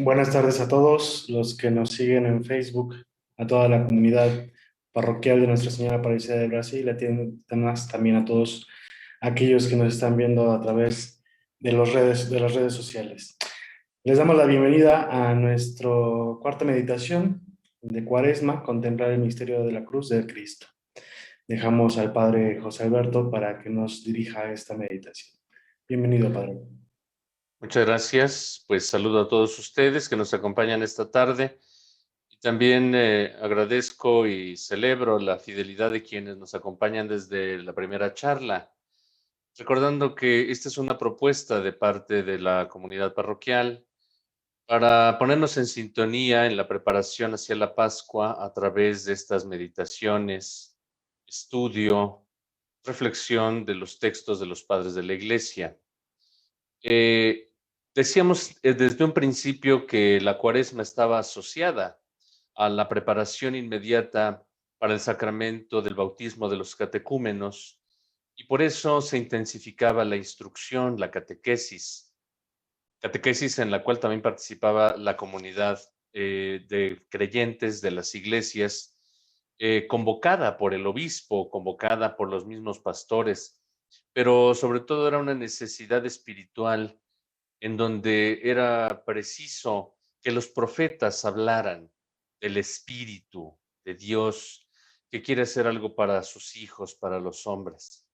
Buenas tardes a todos los que nos siguen en Facebook, a toda la comunidad parroquial de Nuestra Señora Aparecida de Brasil, y además también a todos aquellos que nos están viendo a través de las redes sociales. Les damos la bienvenida a nuestra cuarta meditación de Cuaresma, contemplar el misterio de la cruz de Cristo. Dejamos al Padre José Alberto para que nos dirija a esta meditación. Bienvenido, Padre. Muchas gracias. Pues saludo a todos ustedes que nos acompañan esta tarde. Y también agradezco y celebro la fidelidad de quienes nos acompañan desde la primera charla, recordando que esta es una propuesta de parte de la comunidad parroquial para ponernos en sintonía en la preparación hacia la Pascua a través de estas meditaciones, estudio, reflexión de los textos de los padres de la Iglesia. Eh, Decíamos desde un principio que la Cuaresma estaba asociada a la preparación inmediata para el sacramento del bautismo de los catecúmenos, y por eso se intensificaba la instrucción, la catequesis en la cual también participaba la comunidad de creyentes de las iglesias, convocada por el obispo, convocada por los mismos pastores, pero sobre todo era una necesidad espiritual en donde era preciso que los profetas hablaran del Espíritu de Dios que quiere hacer algo para sus hijos, para los hombres.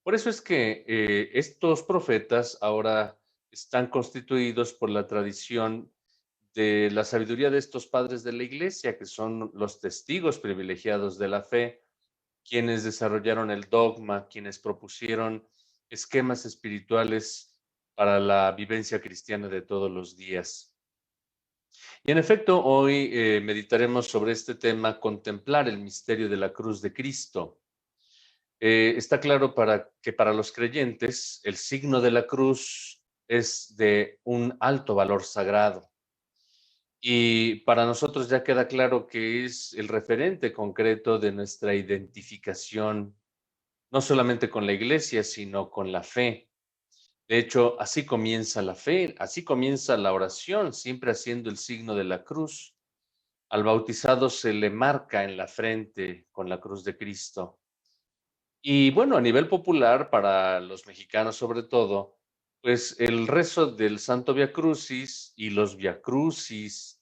Por eso es que estos profetas ahora están constituidos por la tradición de la sabiduría de estos padres de la Iglesia, que son los testigos privilegiados de la fe, quienes desarrollaron el dogma, quienes propusieron esquemas espirituales para la vivencia cristiana de todos los días. Y en efecto, hoy meditaremos sobre este tema, contemplar el misterio de la cruz de Cristo. Está claro que para los creyentes el signo de la cruz es de un alto valor sagrado. Y para nosotros ya queda claro que es el referente concreto de nuestra identificación, no solamente con la iglesia, sino con la fe. De hecho, así comienza la fe, así comienza la oración, siempre haciendo el signo de la cruz. Al bautizado se le marca en la frente con la cruz de Cristo. Y bueno, a nivel popular, para los mexicanos sobre todo, pues el rezo del Santo Via Crucis y los Via Crucis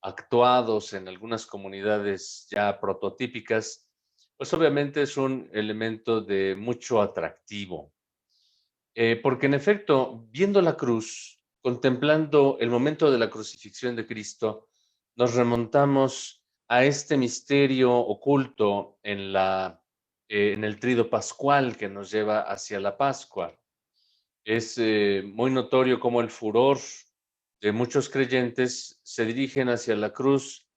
actuados en algunas comunidades ya prototípicas, pues obviamente es un elemento de mucho atractivo. Porque en efecto, viendo la cruz, contemplando el momento de la crucifixión de Cristo, nos remontamos a este misterio oculto en el trido pascual que nos lleva hacia la Pascua. Es muy notorio cómo el furor de muchos creyentes se dirigen hacia la cruz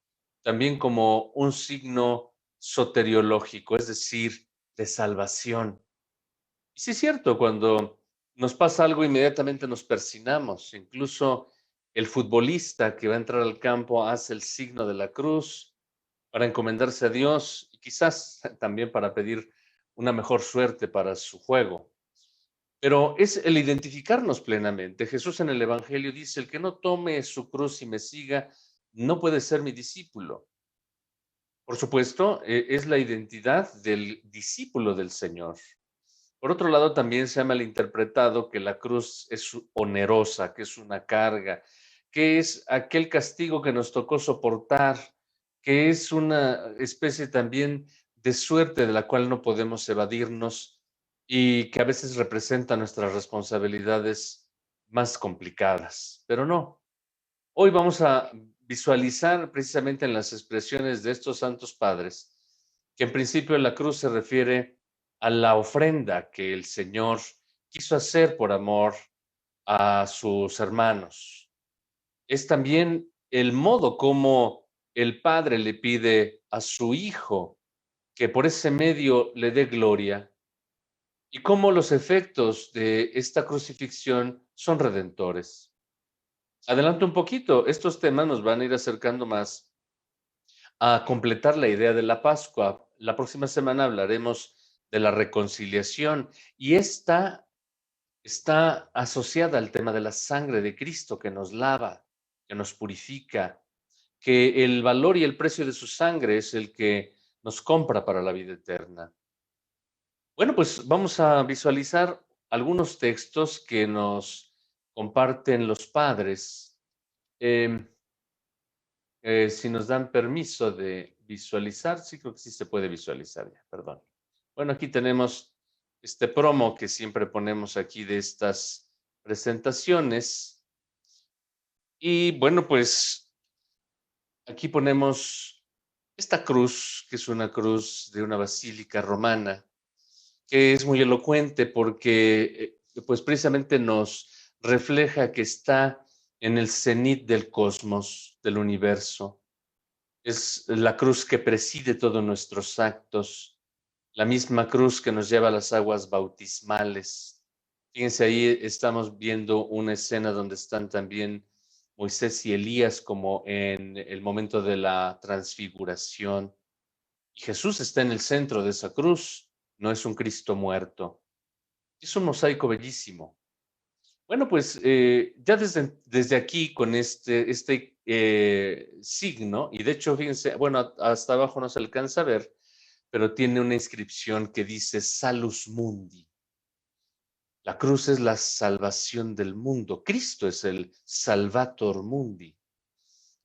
también como un signo soteriológico, es decir, de salvación. Y sí es cierto, cuando nos pasa algo, inmediatamente nos persignamos. Incluso el futbolista que va a entrar al campo hace el signo de la cruz para encomendarse a Dios y quizás también para pedir una mejor suerte para su juego. Pero es el identificarnos plenamente. Jesús en el Evangelio dice, el que no tome su cruz y me siga, no puede ser mi discípulo. Por supuesto, es la identidad del discípulo del Señor. Por otro lado, también se ha malinterpretado que la cruz es onerosa, que es una carga, que es aquel castigo que nos tocó soportar, que es una especie también de suerte de la cual no podemos evadirnos y que a veces representa nuestras responsabilidades más complicadas. Pero no, hoy vamos a visualizar precisamente en las expresiones de estos santos padres que en principio la cruz se refiere a la ofrenda que el Señor quiso hacer por amor a sus hermanos. Es también el modo como el Padre le pide a su Hijo que por ese medio le dé gloria y cómo los efectos de esta crucifixión son redentores. Adelanto un poquito, estos temas nos van a ir acercando más a completar la idea de la Pascua. La próxima semana hablaremos de la reconciliación y esta está asociada al tema de la sangre de Cristo que nos lava, que nos purifica, que el valor y el precio de su sangre es el que nos compra para la vida eterna. Bueno, pues vamos a visualizar algunos textos que nos comparten los padres. Em, si nos dan permiso de visualizar, sí creo que sí se puede visualizar ya, perdón. Bueno, aquí tenemos este promo que siempre ponemos aquí de estas presentaciones. Y bueno, pues aquí ponemos esta cruz, que es una cruz de una basílica romana, que es muy elocuente porque pues precisamente nos refleja que está en el cenit del cosmos, del universo. Es la cruz que preside todos nuestros actos, la misma cruz que nos lleva a las aguas bautismales. Fíjense, ahí estamos viendo una escena donde están también Moisés y Elías como en el momento de la transfiguración. Y Jesús está en el centro de esa cruz, no es un Cristo muerto. Es un mosaico bellísimo. Bueno, pues ya desde aquí con este signo, y de hecho, fíjense, bueno, hasta abajo no se alcanza a ver, pero tiene una inscripción que dice Salus Mundi. La cruz es la salvación del mundo. Cristo es el Salvator Mundi.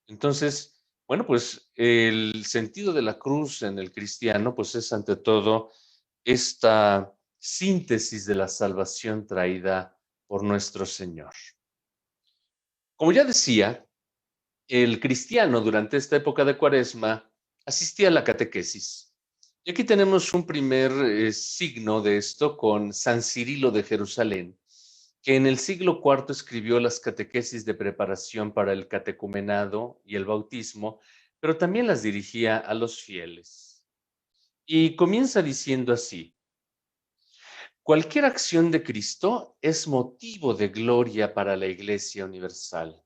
Entonces, bueno, pues el sentido de la cruz en el cristiano, pues es ante todo esta síntesis de la salvación traída por nuestro Señor. Como ya decía, el cristiano durante esta época de Cuaresma asistía a la catequesis. Y aquí tenemos un primer signo de esto con San Cirilo de Jerusalén, que en el siglo IV escribió las catequesis de preparación para el catecumenado y el bautismo, pero también las dirigía a los fieles. Y comienza diciendo así: cualquier acción de Cristo es motivo de gloria para la Iglesia universal,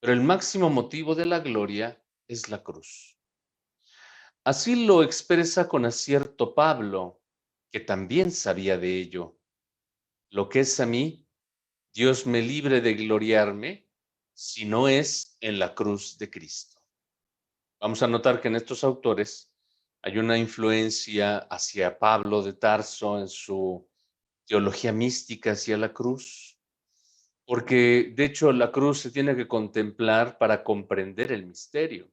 pero el máximo motivo de la gloria es la cruz. Así lo expresa con acierto Pablo, que también sabía de ello. Lo que es a mí, Dios me libre de gloriarme, si no es en la cruz de Cristo. Vamos a notar que en estos autores hay una influencia hacia Pablo de Tarso en su teología mística hacia la cruz, porque de hecho la cruz se tiene que contemplar para comprender el misterio.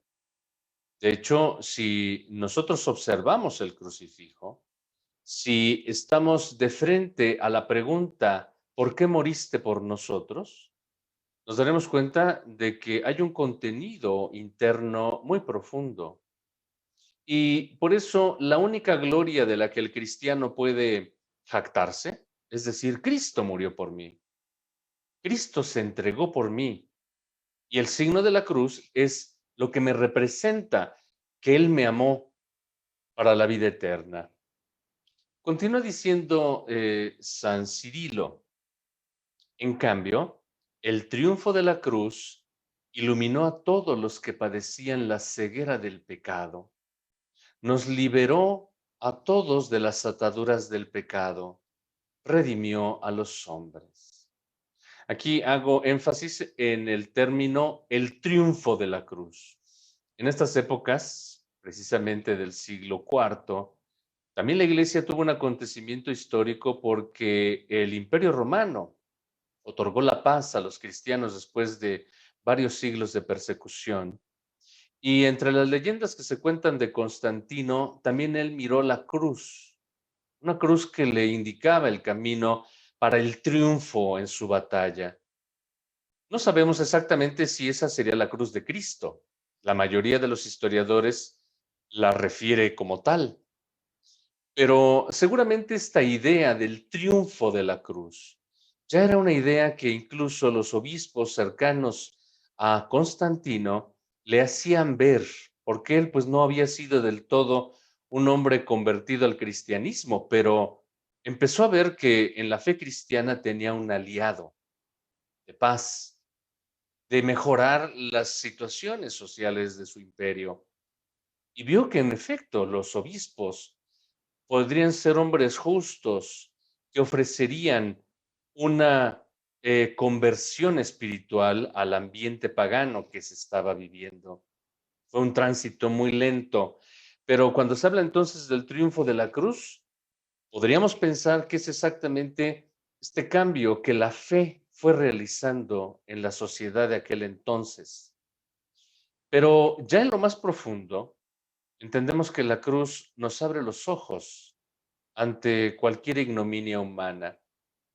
De hecho, si nosotros observamos el crucifijo, si estamos de frente a la pregunta, ¿por qué moriste por nosotros?, nos daremos cuenta de que hay un contenido interno muy profundo. Y por eso la única gloria de la que el cristiano puede jactarse, es decir, Cristo murió por mí, Cristo se entregó por mí, y el signo de la cruz es lo que me representa que Él me amó para la vida eterna. Continúa diciendo San Cirilo: en cambio, el triunfo de la cruz iluminó a todos los que padecían la ceguera del pecado, nos liberó a todos de las ataduras del pecado, redimió a los hombres. Aquí hago énfasis en el término el triunfo de la cruz. En estas épocas, precisamente del siglo IV, también la Iglesia tuvo un acontecimiento histórico porque el Imperio Romano otorgó la paz a los cristianos después de varios siglos de persecución. Y entre las leyendas que se cuentan de Constantino, también él miró la cruz, una cruz que le indicaba el camino para el triunfo en su batalla. No sabemos exactamente si esa sería la cruz de Cristo. La mayoría de los historiadores la refiere como tal, pero seguramente esta idea del triunfo de la cruz ya era una idea que incluso los obispos cercanos a Constantino le hacían ver, porque él pues no había sido del todo un hombre convertido al cristianismo, pero empezó a ver que en la fe cristiana tenía un aliado de paz, de mejorar las situaciones sociales de su imperio. Y vio que en efecto los obispos podrían ser hombres justos que ofrecerían una conversión espiritual al ambiente pagano que se estaba viviendo. Fue un tránsito muy lento, pero cuando se habla entonces del triunfo de la cruz, podríamos pensar que es exactamente este cambio que la fe fue realizando en la sociedad de aquel entonces. Pero ya en lo más profundo, entendemos que la cruz nos abre los ojos ante cualquier ignominia humana.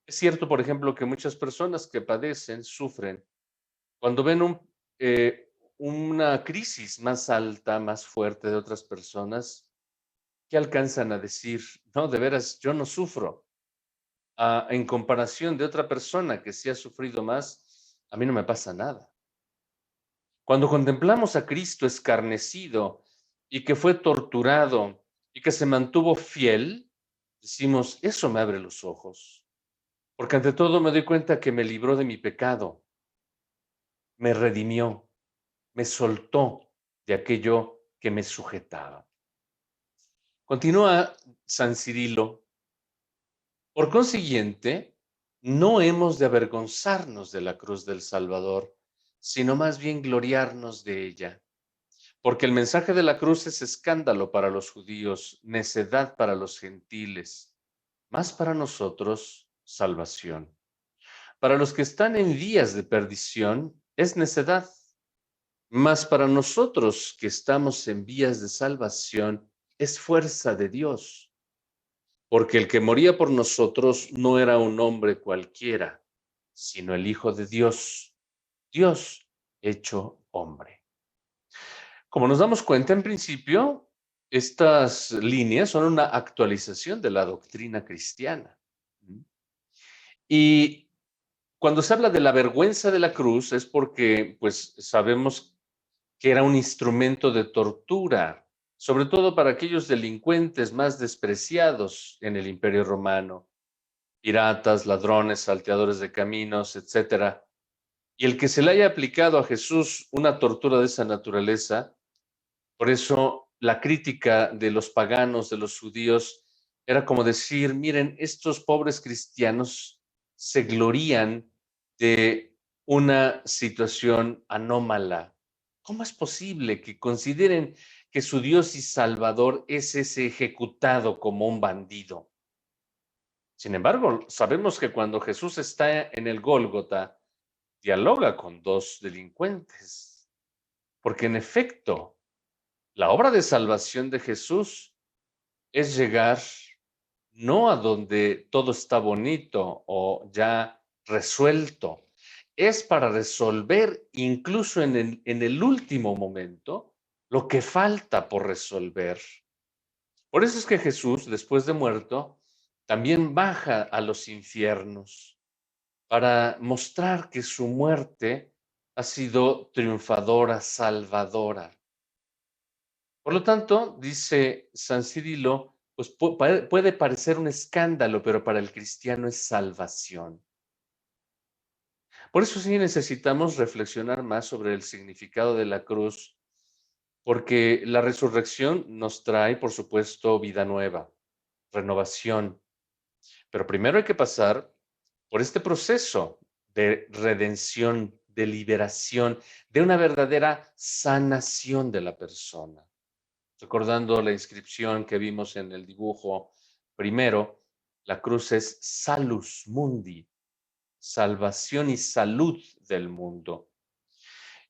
Es cierto, por ejemplo, que muchas personas que padecen, sufren, cuando ven una crisis más alta, más fuerte de otras personas, ¿qué alcanzan a decir? No, de veras, yo no sufro. En comparación de otra persona que sí ha sufrido más, a mí no me pasa nada. Cuando contemplamos a Cristo escarnecido y que fue torturado y que se mantuvo fiel, decimos, eso me abre los ojos, porque ante todo me doy cuenta que me libró de mi pecado, me redimió, me soltó de aquello que me sujetaba. Continúa San Cirilo. Por consiguiente, no hemos de avergonzarnos de la cruz del Salvador, sino más bien gloriarnos de ella, porque el mensaje de la cruz es escándalo para los judíos, necedad para los gentiles, mas para nosotros salvación. Para los que están en vías de perdición es necedad, mas para nosotros que estamos en vías de salvación es fuerza de Dios, porque el que moría por nosotros no era un hombre cualquiera, sino el Hijo de Dios, Dios hecho hombre. Como nos damos cuenta, en principio, estas líneas son una actualización de la doctrina cristiana. Y cuando se habla de la vergüenza de la cruz es porque, pues, sabemos que era un instrumento de tortura, sobre todo para aquellos delincuentes más despreciados en el Imperio Romano, piratas, ladrones, salteadores de caminos, etcétera. Y el que se le haya aplicado a Jesús una tortura de esa naturaleza, por eso la crítica de los paganos, de los judíos, era como decir, miren, estos pobres cristianos se glorían de una situación anómala. ¿Cómo es posible que consideren que su Dios y Salvador es ese ejecutado como un bandido? Sin embargo, sabemos que cuando Jesús está en el Gólgota, dialoga con dos delincuentes, porque en efecto, la obra de salvación de Jesús es llegar no a donde todo está bonito o ya resuelto, es para resolver incluso en el último momento lo que falta por resolver. Por eso es que Jesús, después de muerto, también baja a los infiernos para mostrar que su muerte ha sido triunfadora, salvadora. Por lo tanto, dice San Cirilo, pues puede parecer un escándalo, pero para el cristiano es salvación. Por eso sí necesitamos reflexionar más sobre el significado de la cruz, porque la resurrección nos trae, por supuesto, vida nueva, renovación, pero primero hay que pasar por este proceso de redención, de liberación, de una verdadera sanación de la persona. Recordando la inscripción que vimos en el dibujo primero, la cruz es salus mundi, salvación y salud del mundo.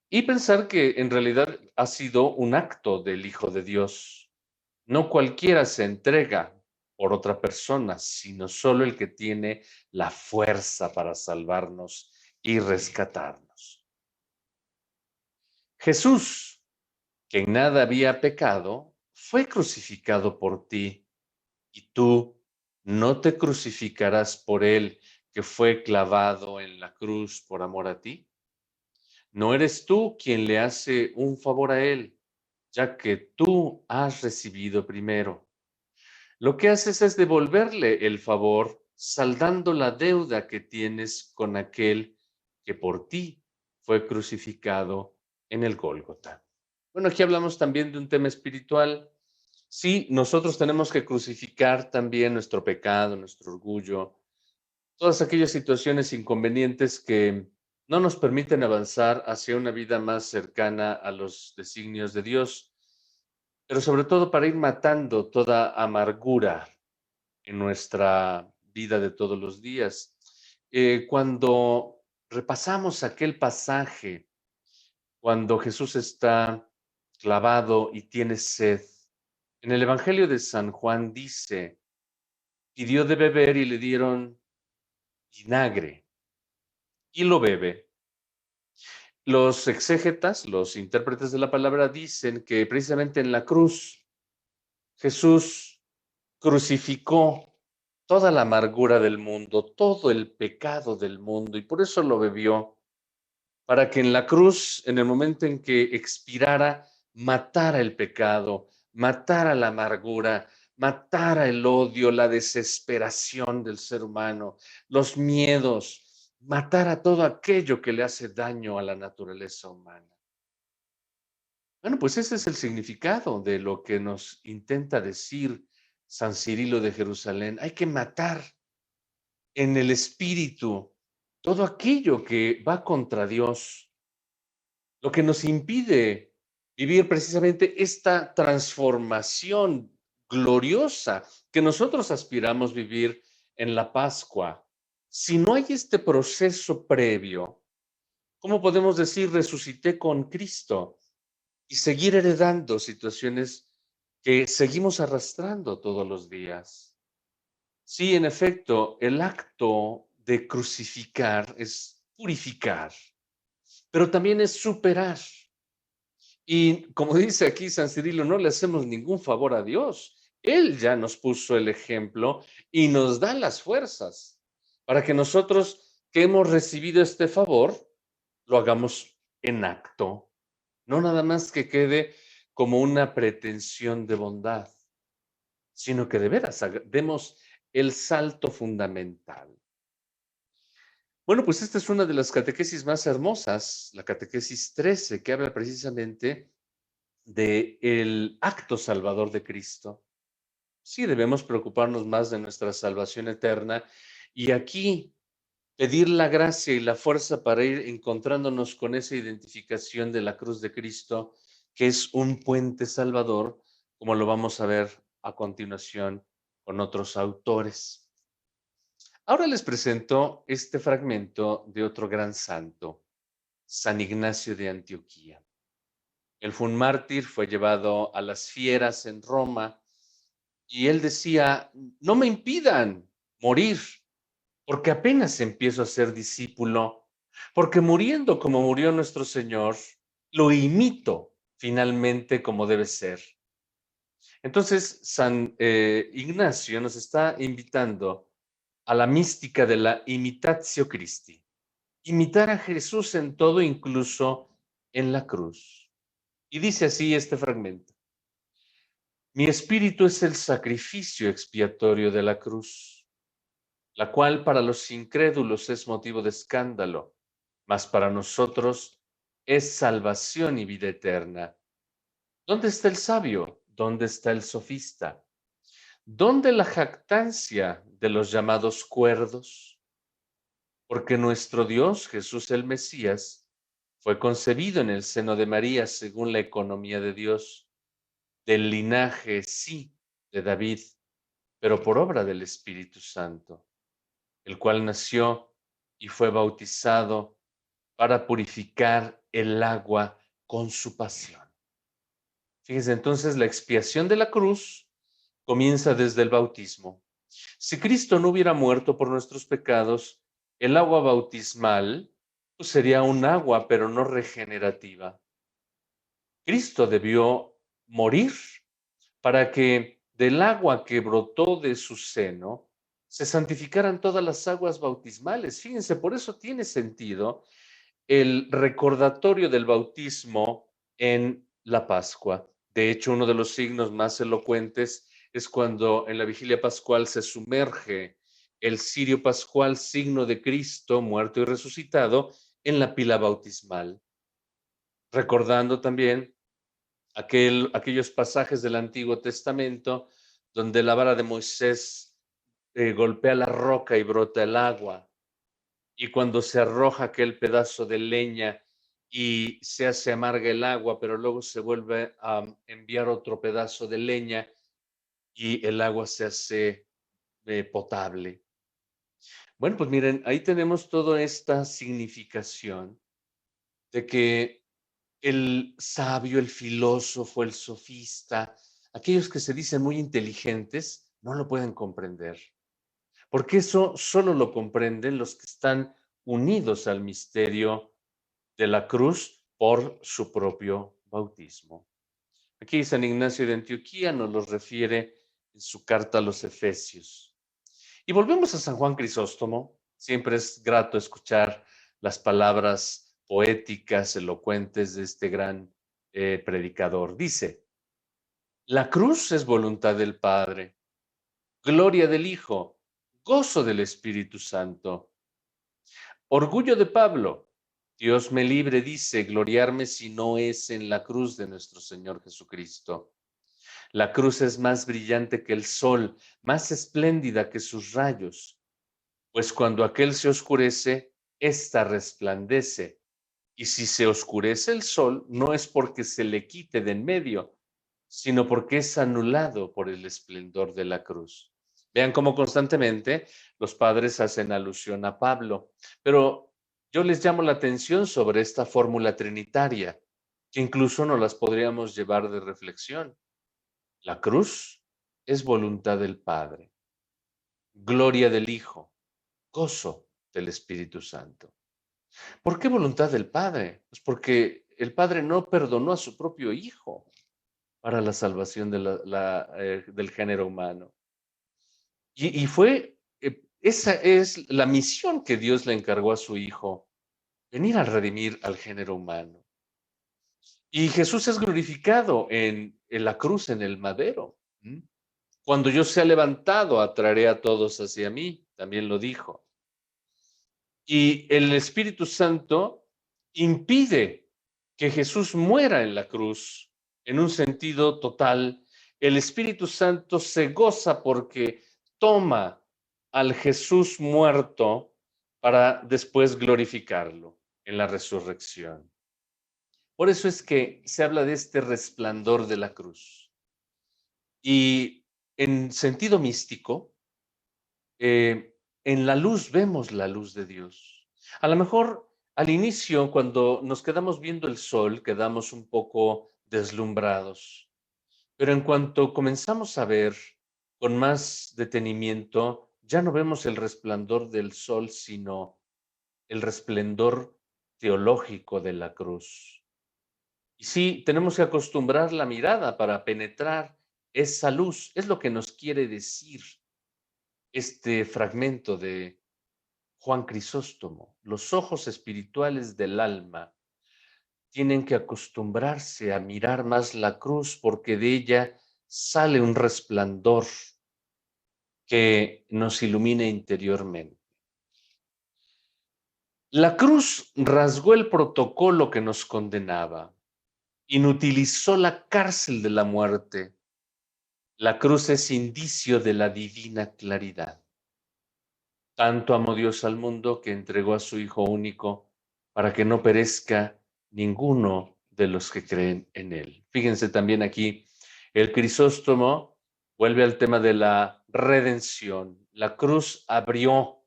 Y pensar que en realidad ha sido un acto del Hijo de Dios. No cualquiera se entrega por otra persona, sino solo el que tiene la fuerza para salvarnos y rescatarnos. Jesús, que en nada había pecado, fue crucificado por ti, y tú no te crucificarás por él, que fue clavado en la cruz por amor a ti. No eres tú quien le hace un favor a él, ya que tú has recibido primero. Lo que haces es devolverle el favor, saldando la deuda que tienes con aquel que por ti fue crucificado en el Gólgota. Bueno, aquí hablamos también de un tema espiritual. Sí, nosotros tenemos que crucificar también nuestro pecado, nuestro orgullo, todas aquellas situaciones inconvenientes que no nos permiten avanzar hacia una vida más cercana a los designios de Dios, pero sobre todo para ir matando toda amargura en nuestra vida de todos los días. Cuando repasamos aquel pasaje, cuando Jesús está clavado y tiene sed, en el Evangelio de San Juan dice, pidió de beber y le dieron vinagre y lo bebe. Los exégetas, los intérpretes de la palabra, dicen que precisamente en la cruz Jesús crucificó toda la amargura del mundo, todo el pecado del mundo, y por eso lo bebió, para que en la cruz, en el momento en que expirara, matara el pecado, matara la amargura, matara el odio, la desesperación del ser humano, los miedos, matara todo aquello que le hace daño a la naturaleza humana. Bueno, pues ese es el significado de lo que nos intenta decir San Cirilo de Jerusalén. Hay que matar en el espíritu todo aquello que va contra Dios, lo que nos impide vivir precisamente esta transformación gloriosa que nosotros aspiramos vivir en la Pascua. Si no hay este proceso previo, ¿cómo podemos decir resucité con Cristo y seguir heredando situaciones que seguimos arrastrando todos los días? Sí, en efecto, el acto de crucificar es purificar, pero también es superar. Y como dice aquí San Cirilo, no le hacemos ningún favor a Dios. Él ya nos puso el ejemplo y nos da las fuerzas para que nosotros que hemos recibido este favor lo hagamos en acto, no nada más que quede como una pretensión de bondad, sino que de veras demos el salto fundamental. Bueno, pues esta es una de las catequesis más hermosas, la catequesis 13, que habla precisamente del acto salvador de Cristo. Sí, debemos preocuparnos más de nuestra salvación eterna y aquí pedir la gracia y la fuerza para ir encontrándonos con esa identificación de la cruz de Cristo, que es un puente salvador, como lo vamos a ver a continuación con otros autores. Ahora les presento este fragmento de otro gran santo, San Ignacio de Antioquía. Él fue un mártir, fue llevado a las fieras en Roma y él decía, no me impidan morir, porque apenas empiezo a ser discípulo, porque muriendo como murió nuestro Señor, lo imito finalmente como debe ser. Entonces, San Ignacio nos está invitando a la mística de la imitatio Christi, imitar a Jesús en todo, incluso en la cruz. Y dice así este fragmento. Mi espíritu es el sacrificio expiatorio de la cruz, la cual para los incrédulos es motivo de escándalo, mas para nosotros es salvación y vida eterna. ¿Dónde está el sabio? ¿Dónde está el sofista? ¿Dónde la jactancia de los llamados cuerdos? Porque nuestro Dios, Jesús el Mesías, fue concebido en el seno de María según la economía de Dios, del linaje, sí, de David, pero por obra del Espíritu Santo, el cual nació y fue bautizado para purificar el agua con su pasión. Fíjense, entonces la expiación de la cruz comienza desde el bautismo. Si Cristo no hubiera muerto por nuestros pecados, el agua bautismal pues, sería un agua, pero no regenerativa. Cristo debió morir para que del agua que brotó de su seno se santificaran todas las aguas bautismales. Fíjense, por eso tiene sentido el recordatorio del bautismo en la Pascua. De hecho, uno de los signos más elocuentes es cuando en la vigilia pascual se sumerge el cirio pascual, signo de Cristo muerto y resucitado, en la pila bautismal, recordando también aquellos pasajes del Antiguo Testamento donde la vara de Moisés golpea la roca y brota el agua, y cuando se arroja aquel pedazo de leña y se hace amarga el agua, pero luego se vuelve a enviar otro pedazo de leña y el agua se hace potable. Bueno, pues miren, ahí tenemos toda esta significación de que el sabio, el filósofo, el sofista, aquellos que se dicen muy inteligentes, no lo pueden comprender, porque eso solo lo comprenden los que están unidos al misterio de la cruz por su propio bautismo. Aquí San Ignacio de Antioquía nos lo refiere en su carta a los Efesios. Y volvemos a San Juan Crisóstomo. Siempre es grato escuchar las palabras poéticas, elocuentes de este gran predicador. Dice, la cruz es voluntad del Padre, gloria del Hijo, gozo del Espíritu Santo. Orgullo de Pablo. Dios me libre, dice, gloriarme si no es en la cruz de nuestro Señor Jesucristo. La cruz es más brillante que el sol, más espléndida que sus rayos, pues cuando aquel se oscurece, ésta resplandece. Y si se oscurece el sol, no es porque se le quite de en medio, sino porque es anulado por el esplendor de la cruz. Vean cómo constantemente los padres hacen alusión a Pablo, pero yo les llamo la atención sobre esta fórmula trinitaria, que incluso no las podríamos llevar de reflexión. La cruz es voluntad del Padre, gloria del Hijo, gozo del Espíritu Santo. ¿Por qué voluntad del Padre? Pues porque el Padre no perdonó a su propio Hijo para la salvación del género humano. Y esa es la misión que Dios le encargó a su Hijo, venir a redimir al género humano. Y Jesús es glorificado en la cruz, en el madero. Cuando yo sea levantado, atraeré a todos hacia mí, también lo dijo. Y el Espíritu Santo impide que Jesús muera en la cruz en un sentido total. El Espíritu Santo se goza porque toma al Jesús muerto para después glorificarlo en la resurrección. Por eso es que se habla de este resplandor de la cruz. Y en sentido místico, en la luz vemos la luz de Dios. A lo mejor al inicio, cuando nos quedamos viendo el sol, quedamos un poco deslumbrados, pero en cuanto comenzamos a ver con más detenimiento, ya no vemos el resplandor del sol, sino el resplandor teológico de la cruz. Y sí, tenemos que acostumbrar la mirada para penetrar esa luz. Es lo que nos quiere decir este fragmento de Juan Crisóstomo. Los ojos espirituales del alma tienen que acostumbrarse a mirar más la cruz porque de ella sale un resplandor que nos ilumina interiormente. La cruz rasgó el protocolo que nos condenaba, inutilizó la cárcel de la muerte. La cruz es indicio de la divina claridad. Tanto amó Dios al mundo que entregó a su Hijo único para que no perezca ninguno de los que creen en él. Fíjense también aquí, el Crisóstomo vuelve al tema de la redención. La cruz abrió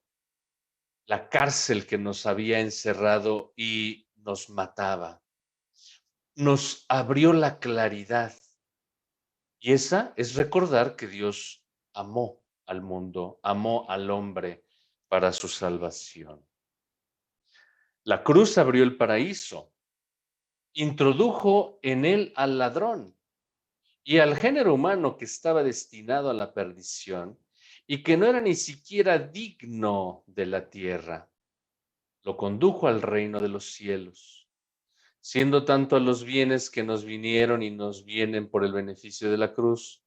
la cárcel que nos había encerrado y nos mataba. Nos abrió la claridad. Y esa es recordar que Dios amó al mundo, amó al hombre para su salvación. La cruz abrió el paraíso, introdujo en él al ladrón y al género humano que estaba destinado a la perdición y que no era ni siquiera digno de la tierra. Lo condujo al reino de los cielos, siendo tanto los bienes que nos vinieron y nos vienen por el beneficio de la cruz,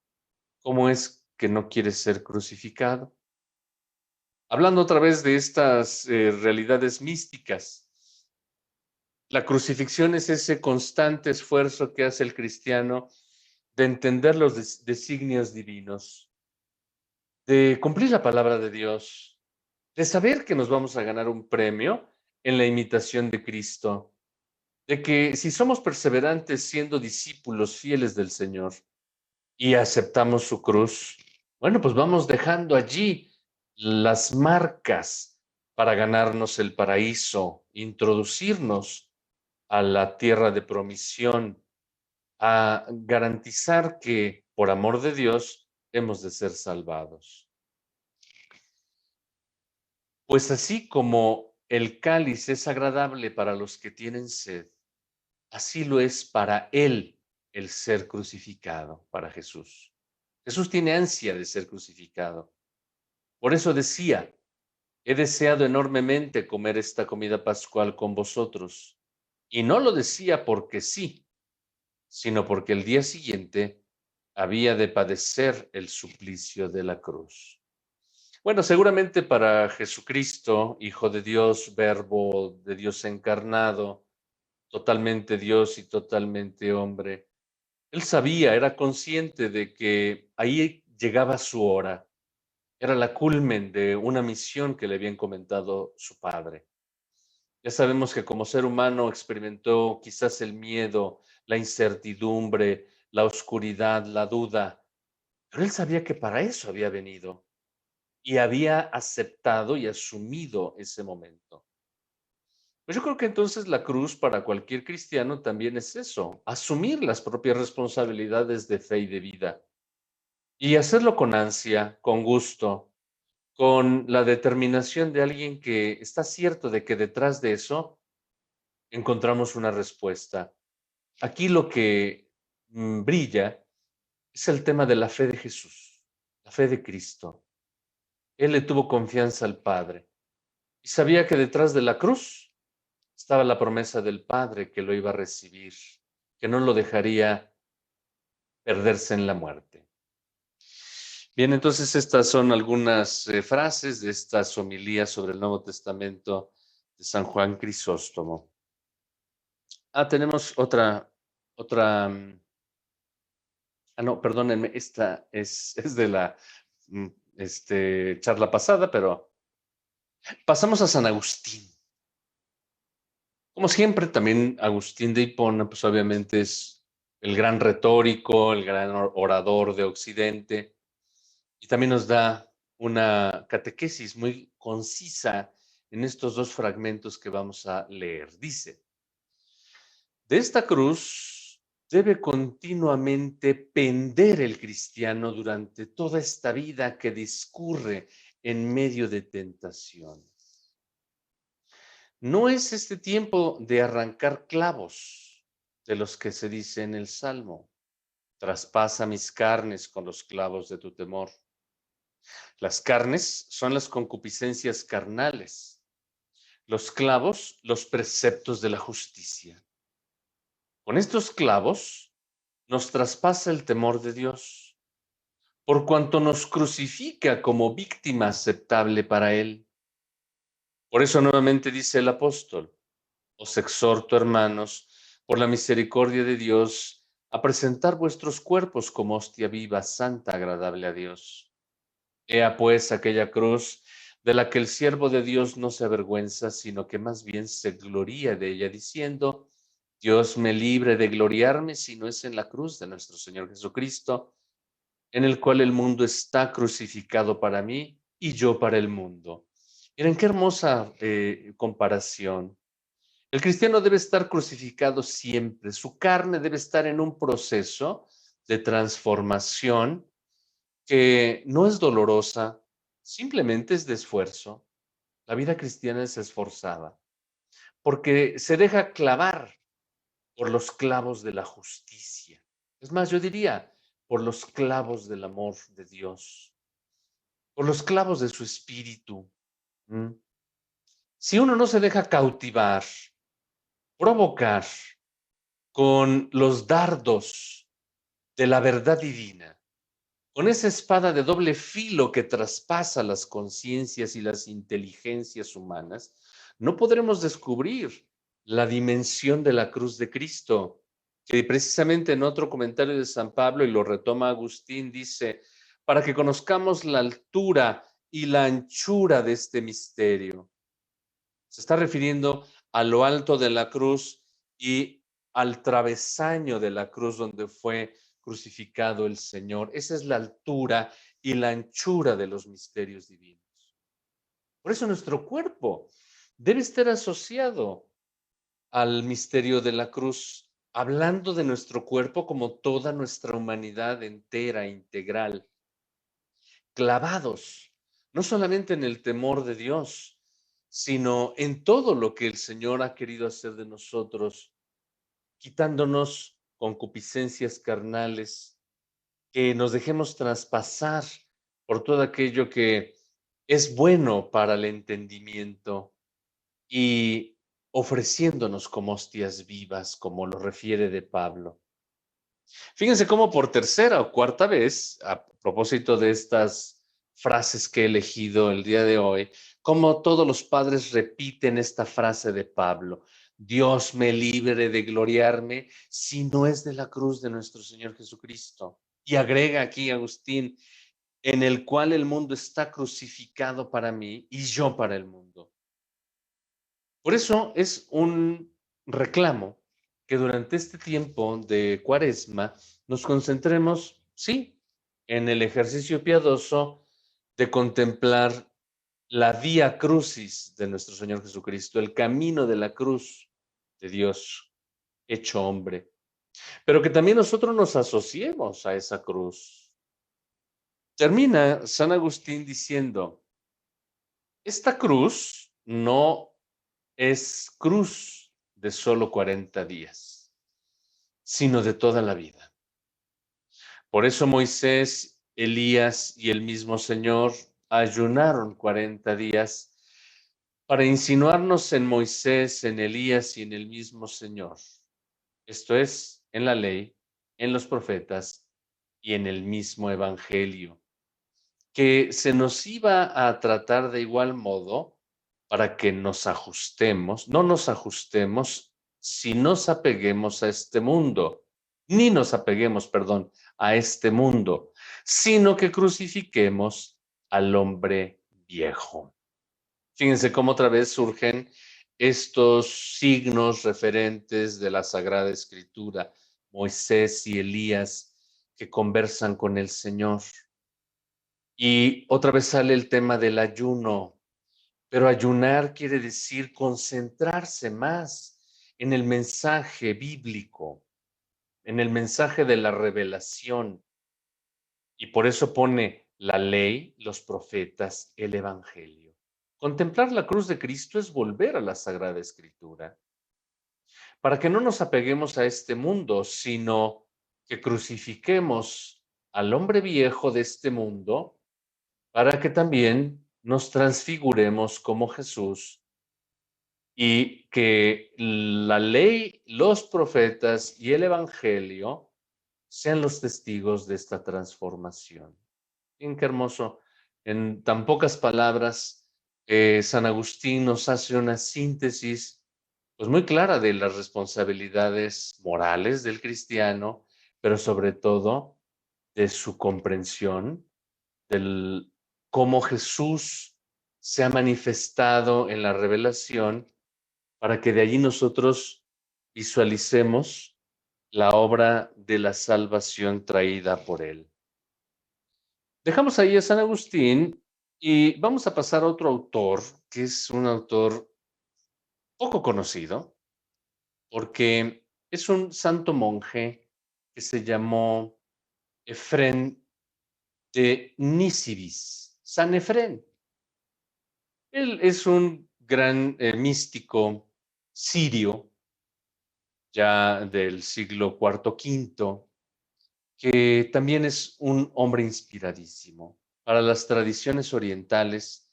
como es que no quiere ser crucificado. Hablando otra vez de estas realidades místicas, la crucifixión es ese constante esfuerzo que hace el cristiano de entender los designios divinos. de cumplir la palabra de Dios, de saber que nos vamos a ganar un premio en la imitación de Cristo, de que si somos perseverantes siendo discípulos fieles del Señor y aceptamos su cruz, bueno, pues vamos dejando allí las marcas para ganarnos el paraíso, introducirnos a la tierra de promisión, a garantizar que por amor de Dios hemos de ser salvados. Pues así como el cáliz es agradable para los que tienen sed, así lo es para él el ser crucificado, para Jesús. Jesús tiene ansia de ser crucificado. Por eso decía, he deseado enormemente comer esta comida pascual con vosotros. Y no lo decía porque sí, sino porque el día siguiente había de padecer el suplicio de la cruz. Bueno, seguramente para Jesucristo, Hijo de Dios, Verbo de Dios encarnado, totalmente Dios y totalmente hombre, él sabía, era consciente de que ahí llegaba su hora, era la culmen de una misión que le había encomendado su padre. Ya sabemos que como ser humano experimentó quizás el miedo, la incertidumbre, la oscuridad, la duda, pero él sabía que para eso había venido y había aceptado y asumido ese momento. Pues yo creo que entonces la cruz para cualquier cristiano también es eso, asumir las propias responsabilidades de fe y de vida y hacerlo con ansia, con gusto, con la determinación de alguien que está cierto de que detrás de eso encontramos una respuesta. Aquí lo que brilla es el tema de la fe de Jesús, la fe de Cristo. Él le tuvo confianza al Padre y sabía que detrás de la cruz estaba la promesa del Padre que lo iba a recibir, que no lo dejaría perderse en la muerte. Bien, entonces estas son algunas frases de estas homilías sobre el Nuevo Testamento de San Juan Crisóstomo. Tenemos otra, no, perdónenme, esta es de la charla pasada, pero pasamos a San Agustín. Como siempre, también Agustín de Hipona, pues obviamente es el gran retórico, el gran orador de Occidente, y también nos da una catequesis muy concisa en estos dos fragmentos que vamos a leer. Dice, de esta cruz debe continuamente pender el cristiano durante toda esta vida que discurre en medio de tentaciones. No es este tiempo de arrancar clavos, de los que se dice en el Salmo. Traspasa mis carnes con los clavos de tu temor. Las carnes son las concupiscencias carnales, los clavos, los preceptos de la justicia. Con estos clavos nos traspasa el temor de Dios, por cuanto nos crucifica como víctima aceptable para Él. Por eso nuevamente dice el apóstol, os exhorto, hermanos, por la misericordia de Dios, a presentar vuestros cuerpos como hostia viva, santa, agradable a Dios. Ea pues aquella cruz de la que el siervo de Dios no se avergüenza, sino que más bien se gloría de ella, diciendo, Dios me libre de gloriarme si no es en la cruz de nuestro Señor Jesucristo, en el cual el mundo está crucificado para mí y yo para el mundo. Miren qué hermosa comparación. El cristiano debe estar crucificado siempre, su carne debe estar en un proceso de transformación que no es dolorosa, simplemente es de esfuerzo. La vida cristiana es esforzada, porque se deja clavar por los clavos de la justicia. Es más, yo diría, por los clavos del amor de Dios, por los clavos de su espíritu. ¿Mm? Si uno no se deja cautivar, provocar con los dardos de la verdad divina, con esa espada de doble filo que traspasa las conciencias y las inteligencias humanas, no podremos descubrir la dimensión de la cruz de Cristo, que precisamente en otro comentario de San Pablo, y lo retoma Agustín, dice, para que conozcamos la altura y la anchura de este misterio. Se está refiriendo a lo alto de la cruz y al travesaño de la cruz donde fue crucificado el Señor. Esa es la altura y la anchura de los misterios divinos. Por eso nuestro cuerpo debe estar asociado al misterio de la cruz, hablando de nuestro cuerpo como toda nuestra humanidad entera, integral, clavados, no solamente en el temor de Dios, sino en todo lo que el Señor ha querido hacer de nosotros, quitándonos concupiscencias carnales, que nos dejemos traspasar por todo aquello que es bueno para el entendimiento y ofreciéndonos como hostias vivas, como lo refiere de Pablo. Fíjense cómo por tercera o cuarta vez, a propósito de estas frases que he elegido el día de hoy, como todos los padres repiten esta frase de Pablo: Dios me libre de gloriarme si no es de la cruz de nuestro Señor Jesucristo. Y agrega aquí Agustín, en el cual el mundo está crucificado para mí y yo para el mundo. Por eso es un reclamo que durante este tiempo de Cuaresma nos concentremos, sí, en el ejercicio piadoso de contemplar la vía crucis de nuestro Señor Jesucristo, el camino de la cruz de Dios hecho hombre, pero que también nosotros nos asociemos a esa cruz. Termina San Agustín diciendo, esta cruz no es cruz de solo 40 días, sino de toda la vida. Por eso Moisés, Elías y el mismo Señor ayunaron 40 días para insinuarnos en Moisés, en Elías y en el mismo Señor. Esto es, en la ley, en los profetas y en el mismo Evangelio, que se nos iba a tratar de igual modo para que nos ajustemos, no nos ajustemos si nos apeguemos a este mundo, ni nos apeguemos, perdón, a este mundo, sino que crucifiquemos al hombre viejo. Fíjense cómo otra vez surgen estos signos referentes de la Sagrada Escritura, Moisés y Elías que conversan con el Señor. Y otra vez sale el tema del ayuno, pero ayunar quiere decir concentrarse más en el mensaje bíblico, en el mensaje de la revelación. Y por eso pone la ley, los profetas, el evangelio. Contemplar la cruz de Cristo es volver a la Sagrada Escritura, para que no nos apeguemos a este mundo, sino que crucifiquemos al hombre viejo de este mundo para que también nos transfiguremos como Jesús y que la ley, los profetas y el evangelio sean los testigos de esta transformación. Bien, qué hermoso. En tan pocas palabras, San Agustín nos hace una síntesis pues muy clara de las responsabilidades morales del cristiano, pero sobre todo de su comprensión del cómo Jesús se ha manifestado en la revelación para que de allí nosotros visualicemos la obra de la salvación traída por él. Dejamos ahí a San Agustín y vamos a pasar a otro autor, que es un autor poco conocido, porque es un santo monje que se llamó Efrén de Nisibis, San Efrén. Él es un gran místico sirio, ya del siglo cuarto, quinto, que también es un hombre inspiradísimo. Para las tradiciones orientales,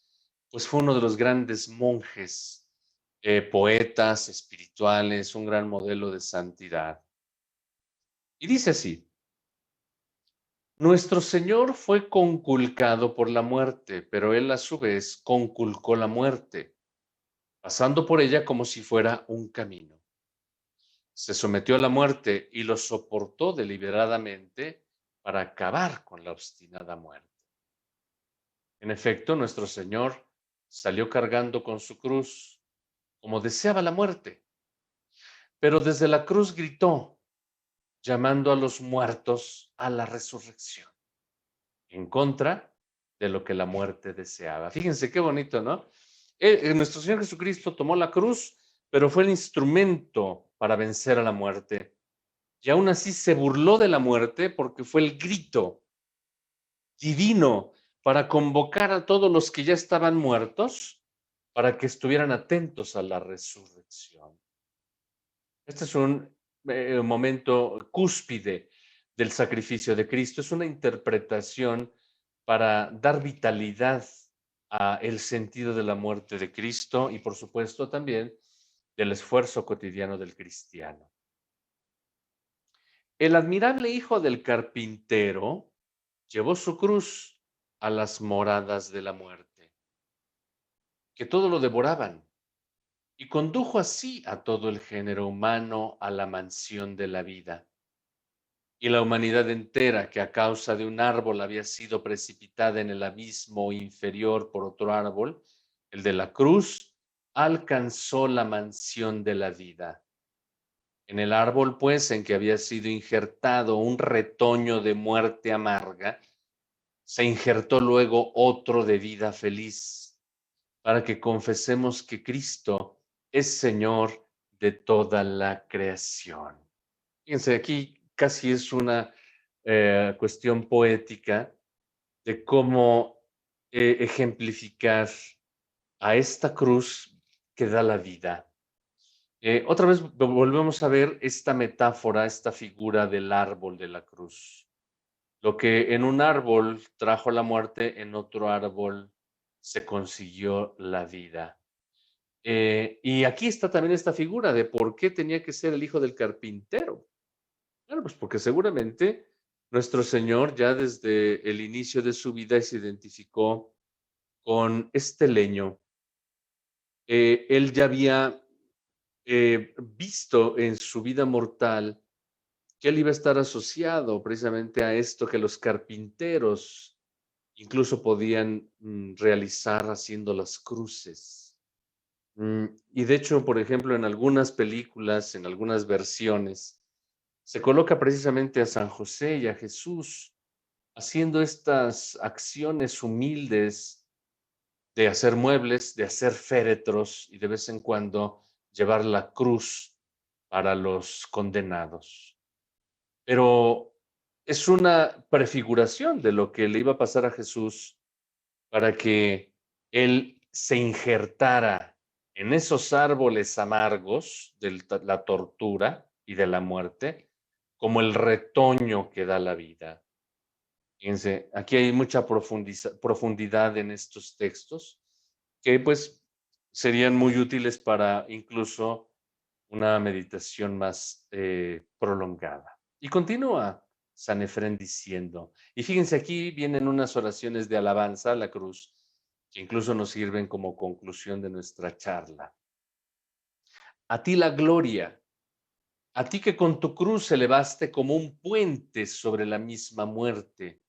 pues fue uno de los grandes monjes, poetas espirituales, un gran modelo de santidad. Y dice así, nuestro Señor fue conculcado por la muerte, pero Él a su vez conculcó la muerte, pasando por ella como si fuera un camino. Se sometió a la muerte y lo soportó deliberadamente para acabar con la obstinada muerte. En efecto, nuestro Señor salió cargando con su cruz como deseaba la muerte, pero desde la cruz gritó, llamando a los muertos a la resurrección, en contra de lo que la muerte deseaba. Fíjense qué bonito, ¿no? Nuestro Señor Jesucristo tomó la cruz, pero fue el instrumento para vencer a la muerte. Y aún así se burló de la muerte porque fue el grito divino para convocar a todos los que ya estaban muertos para que estuvieran atentos a la resurrección. Este es un momento cúspide del sacrificio de Cristo. Es una interpretación para dar vitalidad a el sentido de la muerte de Cristo y, por supuesto, también del esfuerzo cotidiano del cristiano. El admirable hijo del carpintero llevó su cruz a las moradas de la muerte, que todo lo devoraban, y condujo así a todo el género humano a la mansión de la vida. Y la humanidad entera, que a causa de un árbol había sido precipitada en el abismo inferior por otro árbol, el de la cruz, alcanzó la mansión de la vida. En el árbol, pues, en que había sido injertado un retoño de muerte amarga, se injertó luego otro de vida feliz, para que confesemos que Cristo es Señor de toda la creación. Fíjense, aquí casi es una cuestión poética de cómo ejemplificar a esta cruz que da la vida. Otra vez volvemos a ver esta metáfora, esta figura del árbol de la cruz. Lo que en un árbol trajo la muerte, en otro árbol se consiguió la vida. Y aquí está también esta figura de por qué tenía que ser el hijo del carpintero. Claro, pues porque seguramente nuestro Señor ya desde el inicio de su vida se identificó con este leño. Él ya había visto en su vida mortal que él iba a estar asociado precisamente a esto que los carpinteros incluso podían realizar haciendo las cruces. Y de hecho, por ejemplo, en algunas películas, en algunas versiones, se coloca precisamente a San José y a Jesús haciendo estas acciones humildes de hacer muebles, de hacer féretros y de vez en cuando llevar la cruz para los condenados. Pero es una prefiguración de lo que le iba a pasar a Jesús para que él se injertara en esos árboles amargos de la tortura y de la muerte, como el retoño que da la vida. Fíjense, aquí hay mucha profundidad en estos textos que pues serían muy útiles para incluso una meditación más prolongada. Y continúa San Efrén diciendo, y fíjense, aquí vienen unas oraciones de alabanza a la cruz que incluso nos sirven como conclusión de nuestra charla. A ti la gloria, a ti que con tu cruz elevaste como un puente sobre la misma muerte,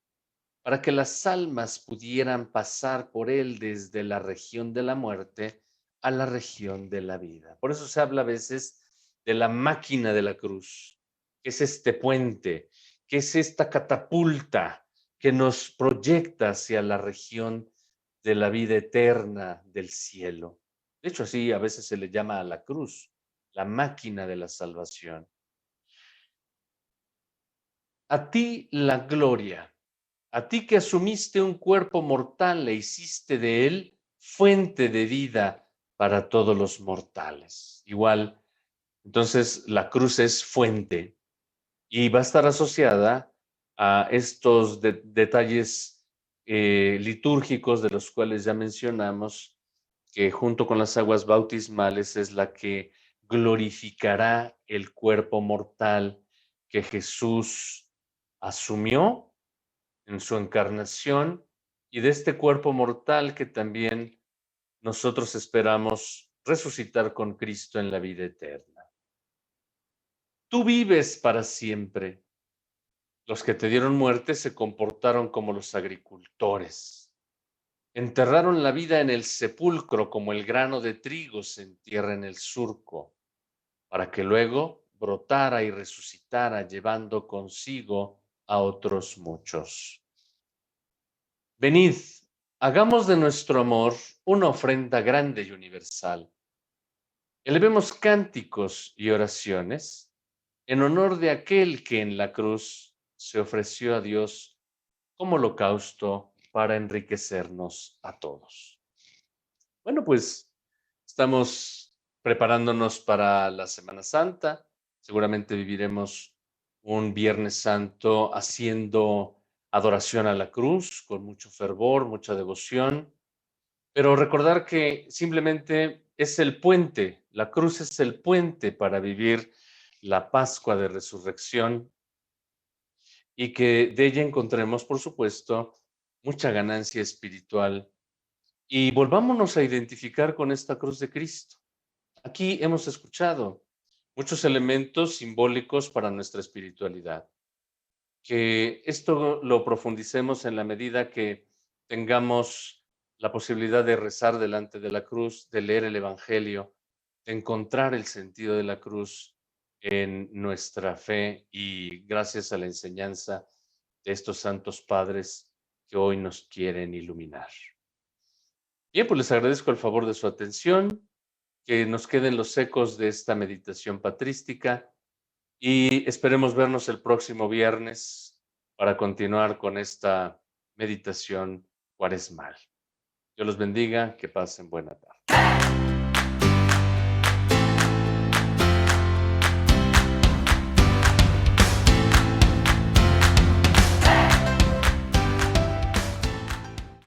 para que las almas pudieran pasar por él desde la región de la muerte a la región de la vida. Por eso se habla a veces de la máquina de la cruz, que es este puente, que es esta catapulta que nos proyecta hacia la región de la vida eterna del cielo. De hecho, así a veces se le llama a la cruz, la máquina de la salvación. A ti la gloria. A ti que asumiste un cuerpo mortal e hiciste de él fuente de vida para todos los mortales. Igual, entonces la cruz es fuente y va a estar asociada a estos detalles litúrgicos de los cuales ya mencionamos, que junto con las aguas bautismales es la que glorificará el cuerpo mortal que Jesús asumió en su encarnación y de este cuerpo mortal que también nosotros esperamos resucitar con Cristo en la vida eterna. Tú vives para siempre. Los que te dieron muerte se comportaron como los agricultores. Enterraron la vida en el sepulcro como el grano de trigo se entierra en el surco, para que luego brotara y resucitara llevando consigo a otros muchos. Venid, hagamos de nuestro amor una ofrenda grande y universal. Elevemos cánticos y oraciones en honor de aquel que en la cruz se ofreció a Dios como holocausto para enriquecernos a todos. Bueno, pues estamos preparándonos para la Semana Santa. Seguramente viviremos un Viernes Santo haciendo adoración a la cruz con mucho fervor, mucha devoción, pero recordar que simplemente es el puente, la cruz es el puente para vivir la Pascua de Resurrección y que de ella encontremos, por supuesto, mucha ganancia espiritual y volvámonos a identificar con esta cruz de Cristo. Aquí hemos escuchado muchos elementos simbólicos para nuestra espiritualidad. Que esto lo profundicemos en la medida que tengamos la posibilidad de rezar delante de la cruz, de leer el Evangelio, de encontrar el sentido de la cruz en nuestra fe y gracias a la enseñanza de estos santos padres que hoy nos quieren iluminar. Bien, pues les agradezco el favor de su atención, que nos queden los ecos de esta meditación patrística y esperemos vernos el próximo viernes para continuar con esta meditación cuaresmal. Dios los bendiga, que pasen buena tarde.